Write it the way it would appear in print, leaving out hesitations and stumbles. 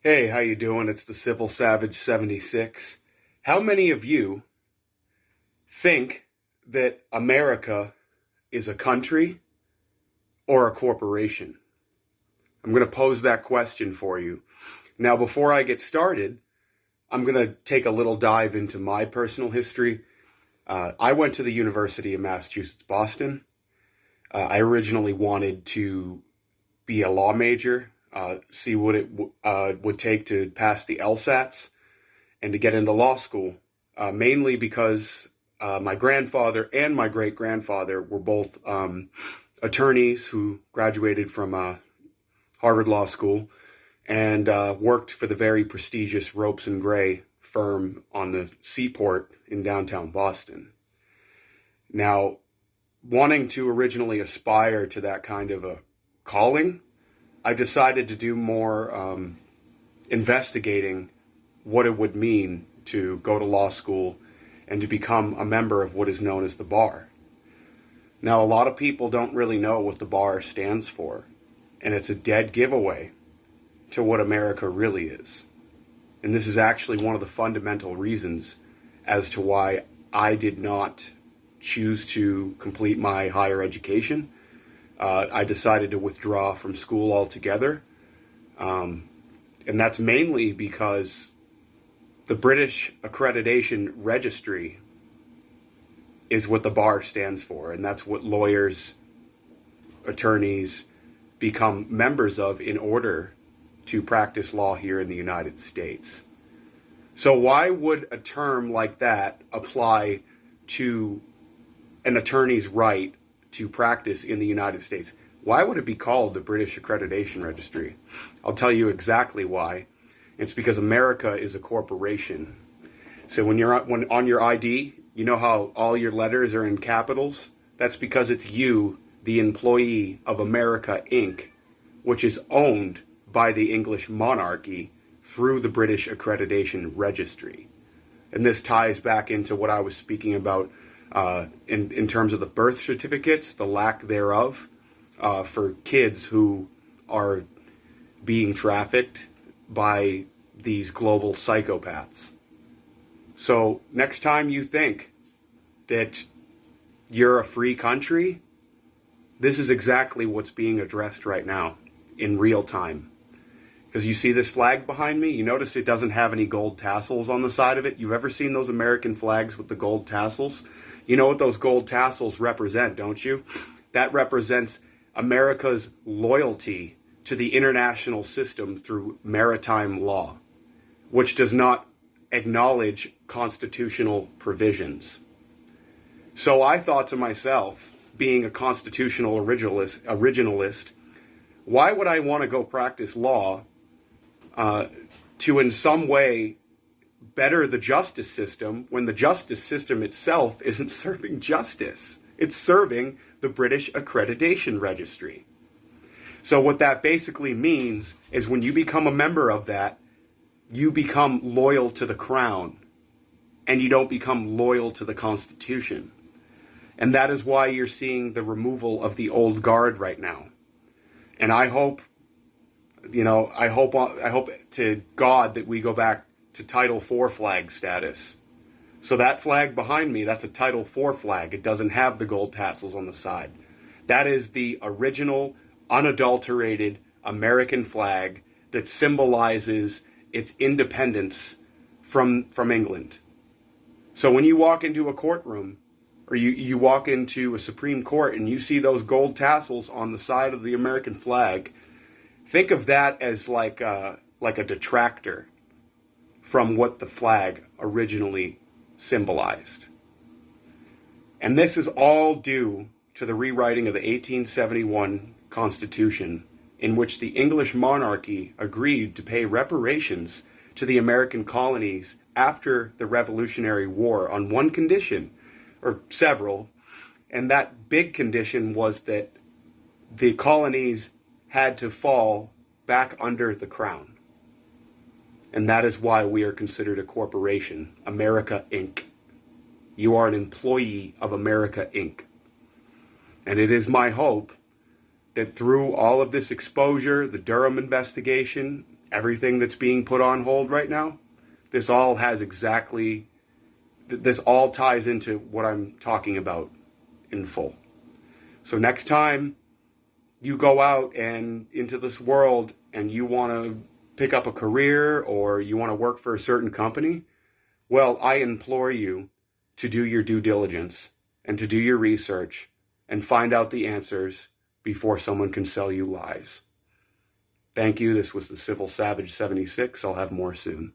Hey, how you doing? It's the Civil Savage 76. How many of you think that America is a country or a corporation? I'm going to pose that question for you. Now, before I get started, I'm going to take a little dive into my personal history. I went to the University of Massachusetts, Boston. I originally wanted to be a law major, see what it would take to pass the LSATs and to get into law school, mainly because my grandfather and my great-grandfather were both attorneys who graduated from Harvard Law School and worked for the very prestigious Ropes and Gray firm on the seaport in downtown Boston. Now, wanting to originally aspire to that kind of a calling, I decided to do more investigating what it would mean to go to law school and to become a member of what is known as the bar. Now, a lot of people don't really know what the bar stands for, and it's a dead giveaway to what America really is. And this is actually one of the fundamental reasons as to why I did not choose to complete my higher education. I decided to withdraw from school altogether. And that's mainly because the British Accreditation Registry is what the bar stands for, and that's what lawyers, attorneys become members of in order to practice law here in the United States. So why would a term like that apply to an attorney's right to practice in the United States? Why would it be called the British Accreditation Registry? I'll tell you exactly why. It's because America is a corporation. So when on your ID, you know how all your letters are in capitals? That's because it's you, the employee of America, Inc., which is owned by the English monarchy through the British Accreditation Registry. And this ties back into what I was speaking about in terms of the birth certificates, the lack thereof, for kids who are being trafficked by these global psychopaths. So next time you think that you're a free country, this is exactly what's being addressed right now in real time. Because you see this flag behind me, you notice it doesn't have any gold tassels on the side of it. You've ever seen those American flags with the gold tassels? You know what those gold tassels represent, don't you? That represents America's loyalty to the international system through maritime law, which does not acknowledge constitutional provisions. So I thought to myself, being a constitutional originalist, why would I want to go practice law to in some way better the justice system when the justice system itself isn't serving justice? It's serving the British Accreditation Registry. So what that basically means is when you become a member of that, you become loyal to the crown and you don't become loyal to the Constitution. And that is why you're seeing the removal of the old guard right now. And I hope to God that we go back to Title IV flag status. So that flag behind me, that's a Title IV flag. It doesn't have the gold tassels on the side. That is the original, unadulterated American flag that symbolizes its independence from England. So when you walk into a courtroom, or you walk into a Supreme Court and you see those gold tassels on the side of the American flag, think of that as like a detractor from what the flag originally symbolized. And this is all due to the rewriting of the 1871 Constitution, in which the English monarchy agreed to pay reparations to the American colonies after the Revolutionary War on one condition, or several, and that big condition was that the colonies had to fall back under the crown. And that is why we are considered a corporation, America Inc. You are an employee of America Inc. And it is my hope that through all of this exposure, the Durham investigation, everything that's being put on hold right now, this all ties into what I'm talking about in full. So next time you go out and into this world and you want to pick up a career or you want to work for a certain company, well, I implore you to do your due diligence and to do your research and find out the answers before someone can sell you lies. Thank you. This was the Civil Savage 76. I'll have more soon.